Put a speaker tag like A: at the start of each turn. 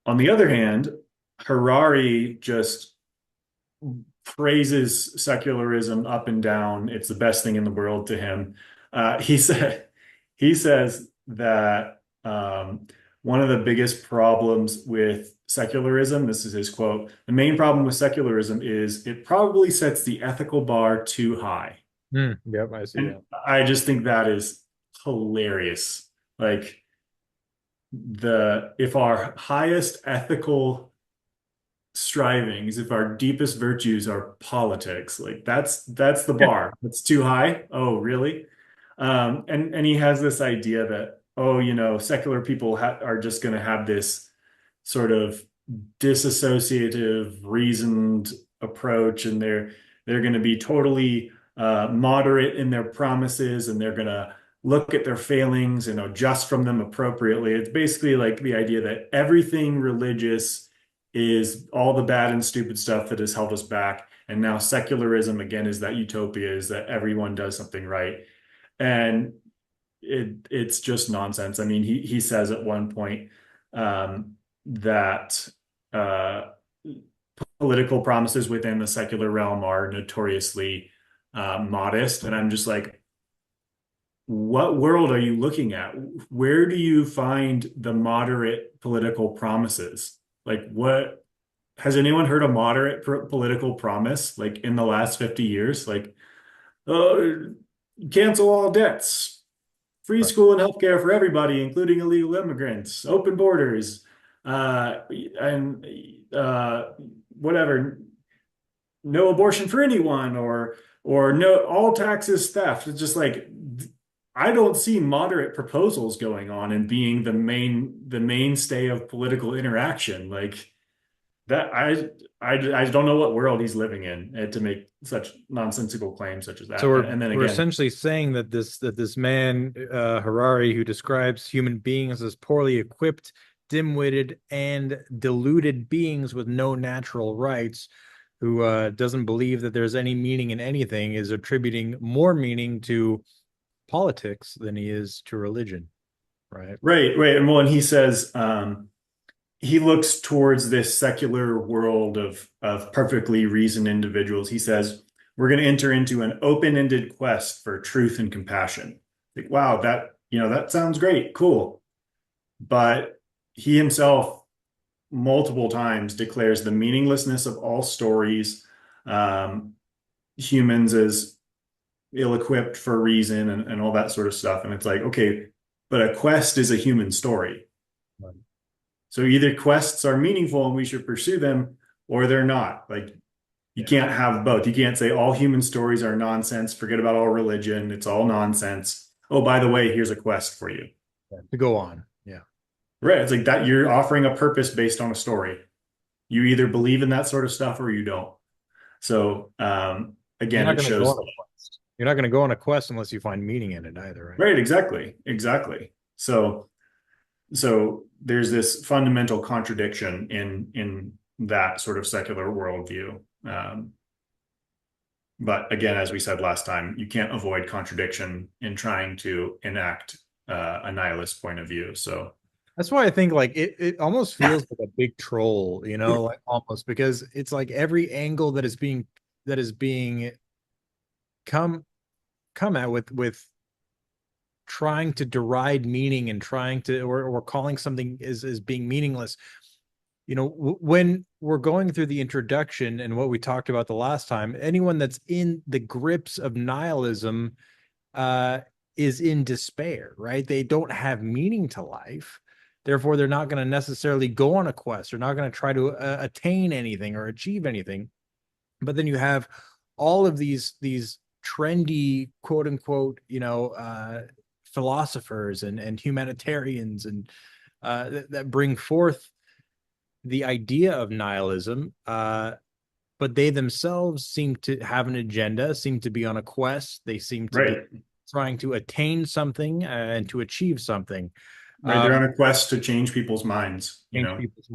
A: On the other hand, Harari just praises secularism up and down. It's the best thing in the world to him. He says that one of the biggest problems with secularism, this is his quote, the main problem with secularism is it probably sets the ethical bar too high.
B: Yep, I see
A: And
B: that.
A: I just think that is hilarious. Like the if our highest ethical strivings, if our deepest virtues are politics, like that's the bar. That's too high. Oh, really? And he has this idea that, oh, secular people are just going to have this sort of disassociative, reasoned approach, and they're going to be totally moderate in their promises, and they're going to look at their failings and adjust from them appropriately. It's basically like the idea that everything religious is all the bad and stupid stuff that has held us back. And now secularism again is that utopia, is that everyone does something right. And it's just nonsense. I mean, he says at one point that uh, political promises within the secular realm are notoriously modest, and I'm just like, what world are you looking at? Where do you find the moderate political promises? Like, what has anyone heard a moderate political promise like in the last 50 years? Like, oh, cancel all debts, free
B: Right.
A: school and healthcare for everybody, including illegal immigrants, open borders, and whatever, no abortion for anyone, or no all taxes theft. It's just like I don't see moderate proposals going on and being the mainstay of political interaction. Like that, I don't know what world he's living in to make such nonsensical claims such as
B: So
A: that.
B: we're
A: And then
B: we're
A: again,
B: essentially saying that this man Harari, who describes human beings as poorly equipped, dim-witted, and deluded beings with no natural rights, who doesn't believe that there's any meaning in anything, is attributing more meaning to politics than he is to religion, right?
A: right, right. And well, and he says he looks towards this secular world of perfectly reasoned individuals. He says, we're going to enter into an open-ended quest for truth and compassion. Like, wow, that sounds great, cool. But he himself multiple times declares the meaninglessness of all stories, um, humans as ill-equipped for reason and all that sort of stuff. And it's like, okay, but a quest is a human story.
B: Right.
A: So either quests are meaningful and we should pursue them, or they're not. Like you
B: Yeah.
A: can't have both. You can't say all human stories are nonsense, forget about all religion, it's all nonsense. Oh, by the way, here's a quest for you.
B: Yeah. To go on. Yeah.
A: Right. It's like that you're offering a purpose based on a story. You either believe in that sort of stuff or you don't. So
B: You're
A: again,
B: not
A: it
B: going to go
A: shows
B: on a quest. You're not going to go on a quest unless you find meaning in it either, right?
A: right, exactly. Exactly. So there's this fundamental contradiction in that sort of secular worldview. But again, as we said last time, you can't avoid contradiction in trying to enact a nihilist point of view. So
B: That's why I think like it almost feels like a big troll, like almost because it's like every angle that is being come come at with trying to deride meaning and trying to or calling something as being meaningless. When we're going through the introduction and what we talked about the last time, anyone that's in the grips of nihilism uh, is in despair, right? They don't have meaning to life. Therefore, they're not going to necessarily go on a quest. They're not going to try to attain anything or achieve anything. But then you have all of these trendy quote unquote, philosophers and humanitarians and that bring forth the idea of nihilism, but they themselves seem to have an agenda, seem to be on a quest. They seem to be
A: right,
B: trying to attain something and to achieve something.
A: right, they're on
B: Um,
A: a quest to change people's minds.
B: change people's